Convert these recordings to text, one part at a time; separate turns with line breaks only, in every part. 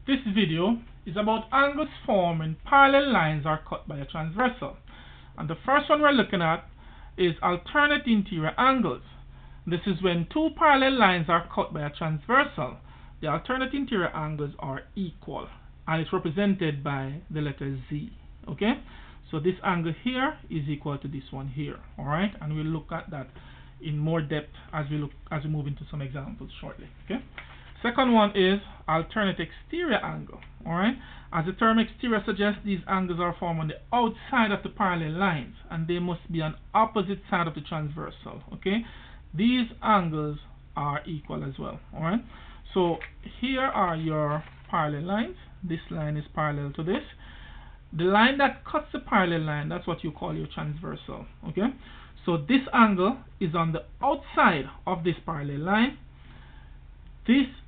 This video is about angles formed when parallel lines are cut by a transversal. And the first one we're looking at is alternate interior angles. This is when two parallel lines are cut by a transversal. The alternate interior angles are equal, and it's represented by the letter Z. Okay? So this angle here is equal to this one here. Alright? And we'll look at that in more depth as we move into some examples shortly. Okay? Second one is alternate exterior angle. Alright? As the term exterior suggests, these angles are formed on the outside of the parallel lines, and they must be on opposite side of the transversal. Okay? These angles are equal as well. Alright? So here are your parallel lines. This line is parallel to this. The line that cuts the parallel line, that's what you call your transversal. Okay? So this angle is on the outside of this parallel line.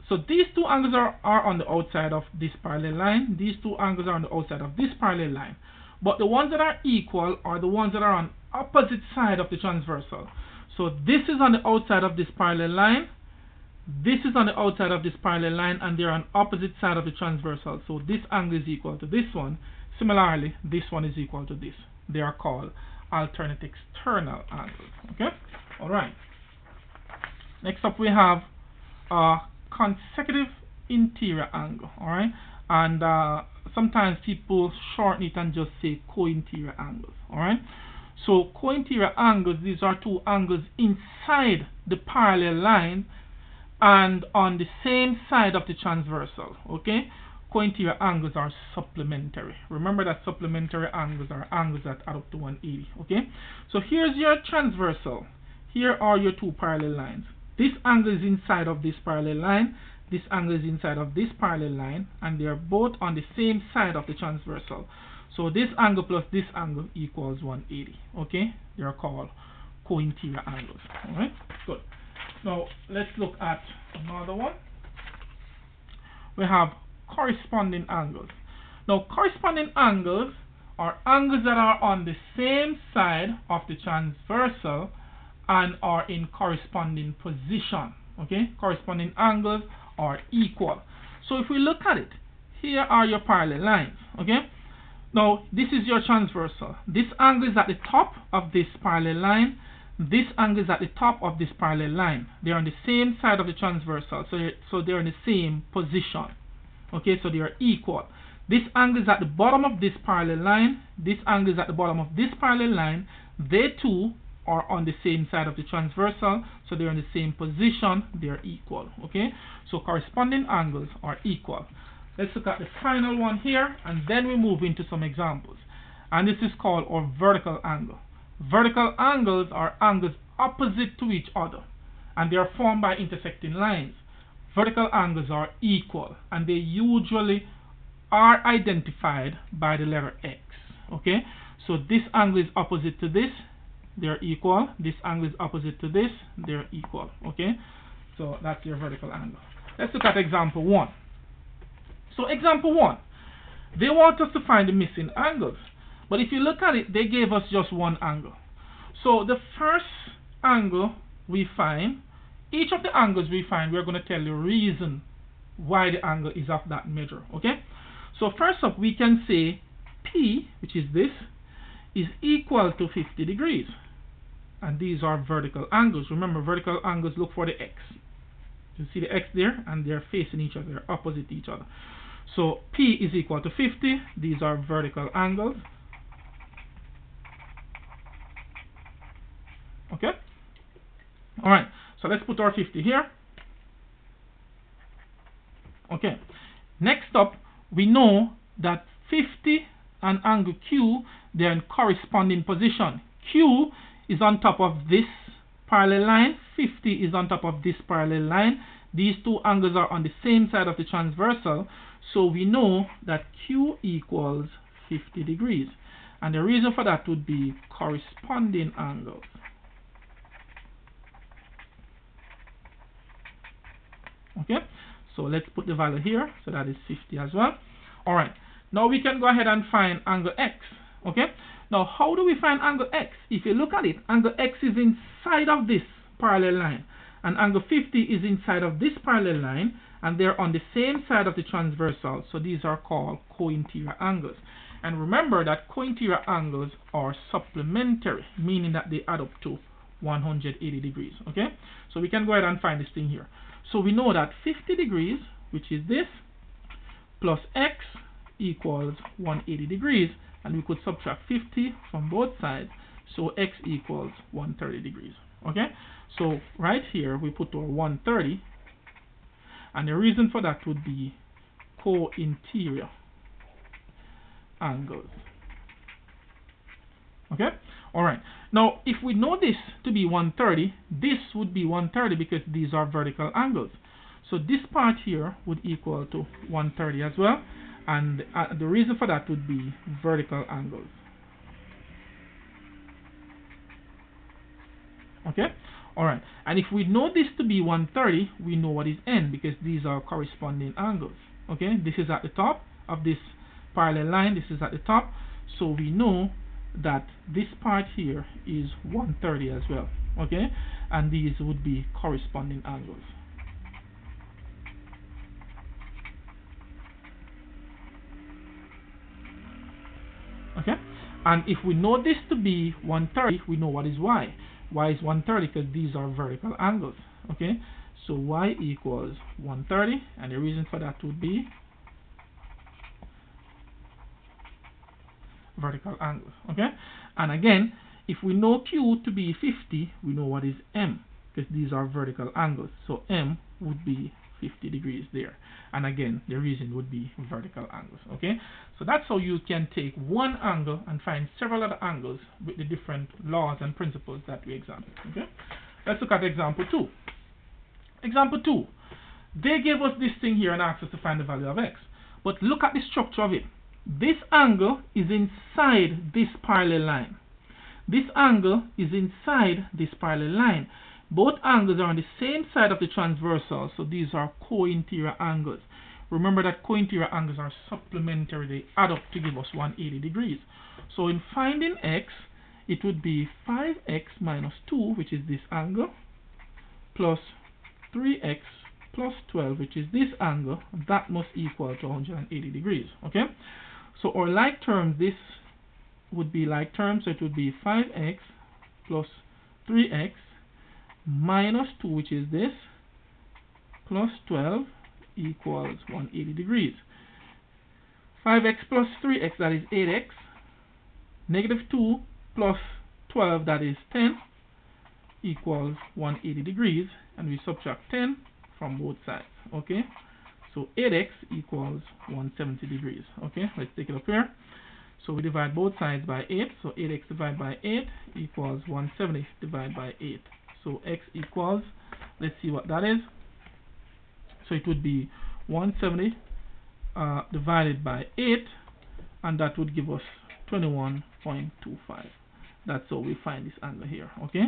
So these two angles are on the outside of this parallel line. These two angles are on the outside of this parallel line. But the ones that are equal are the ones that are on opposite side of the transversal. So this is on the outside of this parallel line. This is on the outside of this parallel line, and they're on opposite side of the transversal. So this angle is equal to this one. Similarly, this one is equal to this. They are called alternate external angles. Okay? Alright. Next up we have consecutive interior angle. Alright? And sometimes people shorten it and just say co-interior angles. Alright? So co-interior angles, these are two angles inside the parallel line and on the same side of the transversal. Okay? Co-interior angles are supplementary. Remember that supplementary angles are angles that add up to 180. Okay? So here's your transversal. Here are your two parallel lines. This angle is inside of this parallel line. This angle is inside of this parallel line, and they are both on the same side of the transversal. So this angle plus this angle equals 180. Okay? They are called co-interior angles. Alright? Good. Now let's look at another one. We have corresponding angles. Now corresponding angles are angles that are on the same side of the transversal and are in corresponding position. Okay? Corresponding angles are equal. So if we look at it, here are your parallel lines. Okay? Now this is your transversal. This angle is at the top of this parallel line. This angle is at the top of this parallel line. They're on the same side of the transversal, so they're in the same position. Okay, so they are equal. This angle is at the bottom of this parallel line. This angle is at the bottom of this parallel line. They too are on the same side of the transversal, so they're in the same position. They're equal. Okay, so corresponding angles are equal. Let's look at the final one here, and then we move into some examples. And this is called our vertical angle. Vertical angles are angles opposite to each other, and they are formed by intersecting lines. Vertical angles are equal, and they usually are identified by the letter X. Okay, so this angle is opposite to this, they're equal. This angle is opposite to this, they're equal. Okay, so that's your vertical angle. Let's look at example 1. So example 1, they want us to find the missing angles. But if you look at it, they gave us just one angle. So the first angle we find, each of the angles we find, we're going to tell the reason why the angle is of that measure. Okay? So first up, we can say P, which is this, is equal to 50 degrees. And these are vertical angles. Remember, vertical angles look for the X. You see the X there, and they're facing each other, they're opposite each other. So P is equal to 50. These are vertical angles. Okay? Alright, so let's put our 50 here. Okay, next up, we know that 50 and angle Q, they're in corresponding position. Q is on top of this parallel line, 50 is on top of this parallel line. These two angles are on the same side of the transversal, so we know that Q equals 50 degrees. And the reason for that would be corresponding angles. Okay, so let's put the value here, so that is 50 as well. Alright, now we can go ahead and find angle X. Okay, now how do we find angle X? If you look at it, angle X is inside of this parallel line, and angle 50 is inside of this parallel line, and they're on the same side of the transversal, so these are called co-interior angles. And remember that co-interior angles are supplementary, meaning that they add up to 180 degrees. Okay, so we can go ahead and find this thing here. So we know that 50 degrees, which is this, plus x equals 180 degrees, and we could subtract 50 from both sides, so x equals 130 degrees. Okay, so right here we put our 130, and the reason for that would be co-interior angles. Okay, alright. Now if we know this to be 130, this would be 130 because these are vertical angles. So this part here would equal to 130 as well, and the reason for that would be vertical angles. Okay, alright. And if we know this to be 130, we know what is n because these are corresponding angles. Okay, this is at the top of this parallel line, this is at the top, so we know that this part here is 130 as well. Okay, and these would be corresponding angles. Okay, and if we know this to be 130, we know what is y. Y is 130 because these are vertical angles. Okay, so y equals 130, and the reason for that would be vertical angles. Okay, and again, if we know q to be 50, we know what is m because these are vertical angles. So m would be 50 degrees there, and again the reason would be vertical angles. Okay, so that's how you can take one angle and find several other angles with the different laws and principles that we examined. Okay, let's look at example 2. Example 2, they gave us this thing here and asked us to find the value of x, but look at the structure of it. This angle is inside this parallel line. This angle is inside this parallel line. Both angles are on the same side of the transversal, so these are co-interior angles. Remember that co-interior angles are supplementary, they add up to give us 180 degrees. So in finding x, it would be 5x minus 2, which is this angle, plus 3x plus 12, which is this angle, that must equal to 180 degrees. Okay, so our like terms, this would be like terms, so it would be 5x plus 3x minus 2, which is this, plus 12 equals 180 degrees. 5x plus 3x, that is 8x, negative 2 plus 12, that is 10, equals 180 degrees, and we subtract 10 from both sides. Okay, so 8x equals 170 degrees. Okay, let's take it up here. So we divide both sides by 8, so 8x divided by 8 equals 170 divided by 8. So x equals, let's see what that is. So it would be 170 divided by 8, and that would give us 21.25. That's how we find this angle here. Okay,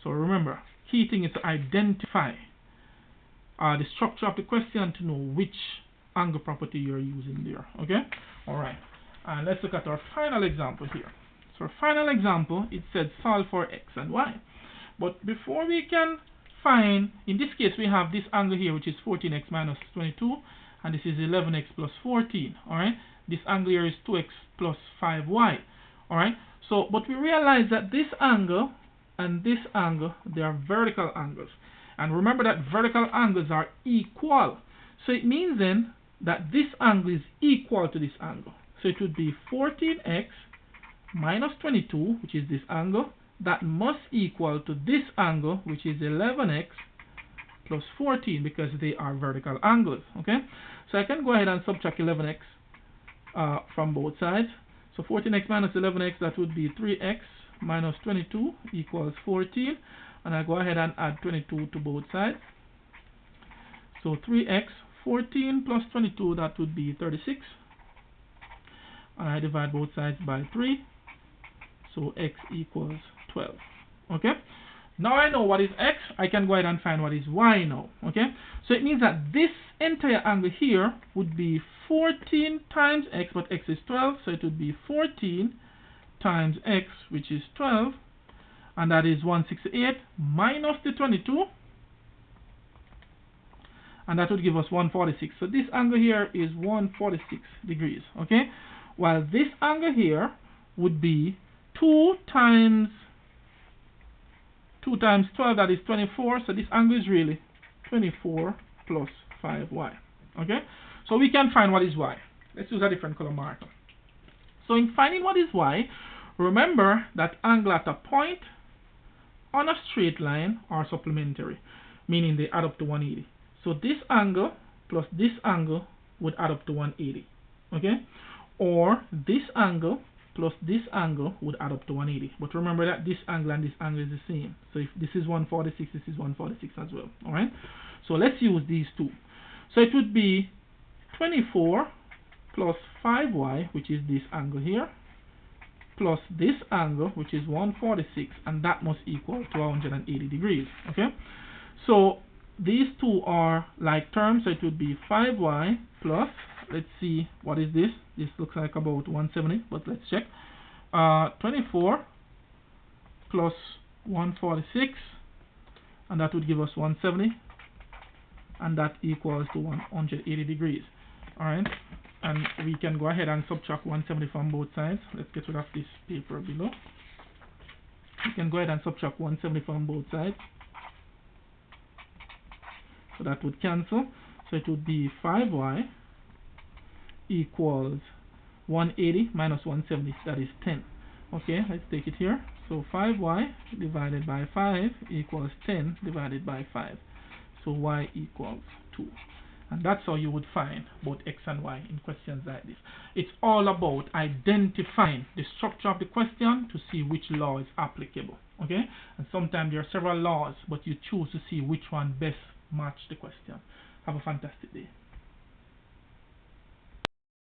so remember, key thing is to identify the structure of the question to know which angle property you're using there. Okay, alright, and let's look at our final example here. So our final example, it said solve for x and y. But before we can find, in this case we have this angle here, which is 14x minus 22, and this is 11x plus 14. Alright, this angle here is 2x plus 5y. Alright, so but we realize that this angle and this angle, they are vertical angles, and remember that vertical angles are equal. So it means then that this angle is equal to this angle. So it would be 14x minus 22, which is this angle, that must equal to this angle, which is 11x plus 14, because they are vertical angles. Okay, so I can go ahead and subtract 11x from both sides. So 14x minus 11x, that would be 3x minus 22 equals 14, and I go ahead and add 22 to both sides. So 3x, 14 plus 22, that would be 36, and I divide both sides by 3, so x equals 12. Okay, now I know what is x, I can go ahead and find what is y now. Okay, so it means that this entire angle here would be 14 times x, but x is 12, so it would be 14 times x, which is 12, and that is 168 minus the 22, and that would give us 146. So this angle here is 146 degrees, okay? While this angle here would be 2 times 12, that is 24. So this angle is really 24 plus 5y, okay? So we can find what is y. Let's use a different color marker. So in finding what is y, remember that angle at a point on a straight line are supplementary, meaning they add up to 180. So this angle plus this angle would add up to 180, okay? Or this angle plus this angle would add up to 180. But remember that this angle and this angle is the same. So if this is 146, this is 146 as well, all right? So let's use these two. So it would be 24 plus 5y, which is this angle here, plus this angle, which is 146, and that must equal to 180 degrees, okay? So these two are like terms, so it would be 5y plus, let's see, what is this? This looks like about 170, but let's check. 24 plus 146, and that would give us 170, and that equals to 180 degrees, all right? And we can go ahead and subtract 170 from both sides. Let's get rid of this paper below. We can go ahead and subtract 170 from both sides. So that would cancel. So it would be 5y equals 180 minus 170, that is 10. Okay, let's take it here. So 5y divided by 5 equals 10 divided by 5. So y equals 2. And that's how you would find both x and y in questions like this. It's all about identifying the structure of the question to see which law is applicable. Okay? And sometimes there are several laws, but you choose to see which one best match the question. Have a fantastic day.